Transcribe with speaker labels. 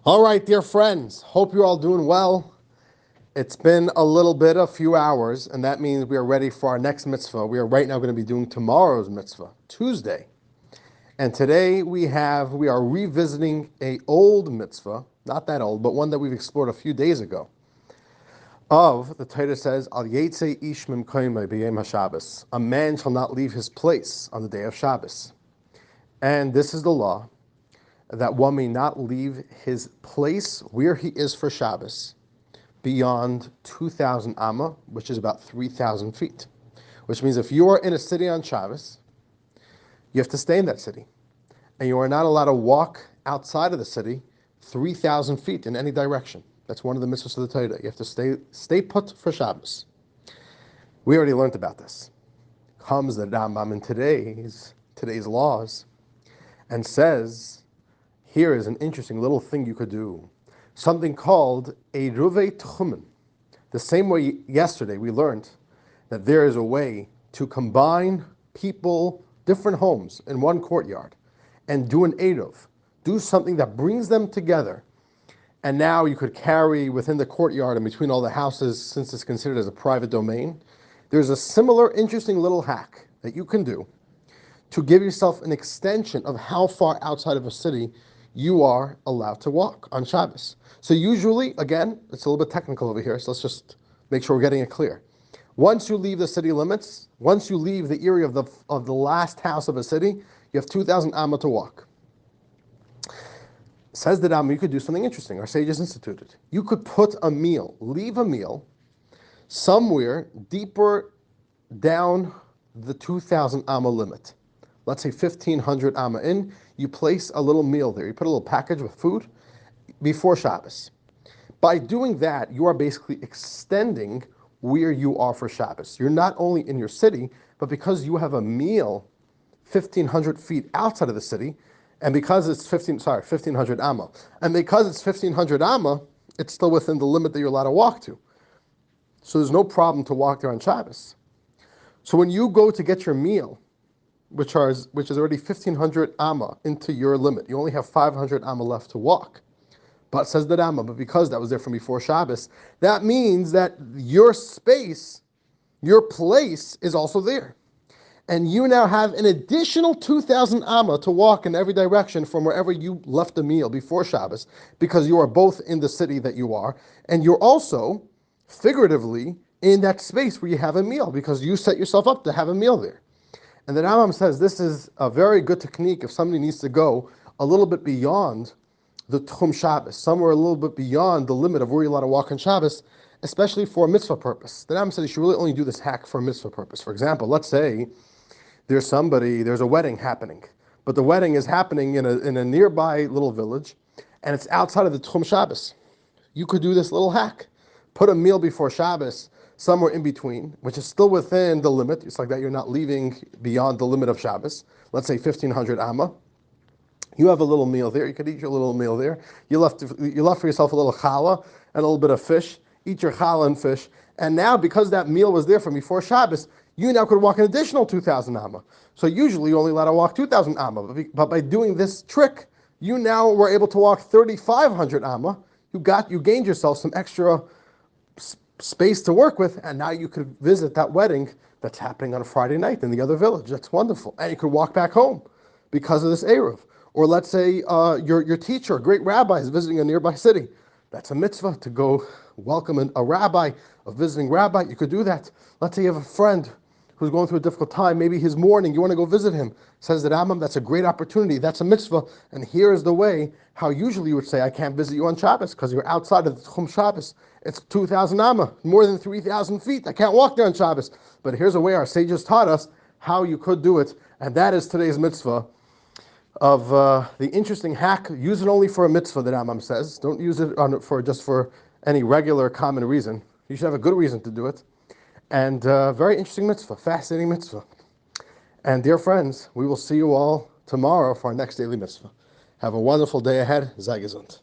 Speaker 1: All right, dear friends, hope you're all doing well. It's been a few hours, and that means we are ready for our next mitzvah. We are right now going to be doing tomorrow's mitzvah, Tuesday. And today we are revisiting a old mitzvah, not that old, but one that we've explored a few days ago. The Torah says, Al Yetze Ish Mimkoimei B'Yom HaShabbos. A man shall not leave his place on the day of Shabbos. And this is the law, that one may not leave his place where he is for Shabbos beyond 2,000 amma, which is about 3,000 feet. Which means if you are in a city on Shabbos, you have to stay in that city. And you are not allowed to walk outside of the city 3,000 feet in any direction. That's one of the mitzvahs of the Torah. You have to stay put for Shabbos. We already learned about this. Comes the Rambam in today's laws and says, here is an interesting little thing you could do. Something called a ruvei tchumen. The same way yesterday we learned that there is a way to combine people, different homes in one courtyard and do an eruv, do something that brings them together. And now you could carry within the courtyard and between all the houses, since it's considered as a private domain. There's a similar interesting little hack that you can do to give yourself an extension of how far outside of a city you are allowed to walk on Shabbos. So usually, again, it's a little bit technical over here, so let's just make sure we're getting it clear. Once you leave the city limits, once you leave the area of the last house of a city, you have 2,000 amma to walk. Says the Rambam, you could do something interesting. Our sages instituted. You could leave a meal somewhere deeper down the 2,000 amma limit. Let's say 1,500 amma in, you place a little meal there. You put a little package with food before Shabbos. By doing that, you are basically extending where you are for Shabbos. You're not only in your city, but because you have a meal 1,500 feet outside of the city, and because it's 1,500 amma, and because it's 1,500 amma, it's still within the limit that you're allowed to walk to. So there's no problem to walk there on Shabbos. So when you go to get your meal, which is already 1,500 amma into your limit, you only have 500 amma left to walk. But says the Rambam, but because that was there from before Shabbos, that means that your space, your place is also there. And you now have an additional 2,000 amma to walk in every direction from wherever you left the meal before Shabbos, because you are both in the city that you are, and you're also, figuratively, in that space where you have a meal, because you set yourself up to have a meal there. And the Rambam says this is a very good technique if somebody needs to go a little bit beyond the Tchum Shabbos, somewhere a little bit beyond the limit of where you're allowed to walk on Shabbos, especially for a mitzvah purpose. The Rambam says you should really only do this hack for a mitzvah purpose. For example, let's say there's a wedding happening, but the wedding is happening in a nearby little village, and it's outside of the Tchum Shabbos. You could do this little hack. Put a meal before Shabbos, somewhere in between, which is still within the limit. It's like that you're not leaving beyond the limit of Shabbos. Let's say 1,500 amma. You have a little meal there. You could eat your little meal there. You left for yourself a little challah and a little bit of fish. Eat your challah and fish. And now, because that meal was there from before Shabbos, you now could walk an additional 2,000 amma. So usually you're only allowed to walk 2,000 amma. But by doing this trick, you now were able to walk 3,500 amma. You gained yourself some extra space to work with, and now you could visit that wedding that's happening on a Friday night in the other village. That's wonderful. And you could walk back home because of this eruv. Or let's say your teacher, a great rabbi, is visiting a nearby city. That's a mitzvah to go welcome a rabbi, a visiting rabbi. You could do that. Let's say you have a friend who's going through a difficult time. Maybe he's mourning. You want to go visit him. Says the Rambam, that's a great opportunity. That's a mitzvah. And here is the way how usually you would say, I can't visit you on Shabbos because you're outside of the Tchum Shabbos. It's 2,000 amma, more than 3,000 feet. I can't walk there on Shabbos. But here's a way our sages taught us how you could do it. And that is today's mitzvah of the interesting hack. Use it only for a mitzvah, the Rambam says. Don't use it for any regular common reason. You should have a good reason to do it. And very interesting mitzvah, fascinating mitzvah. And dear friends, we will see you all tomorrow for our next daily mitzvah. Have a wonderful day ahead. Sei gesund.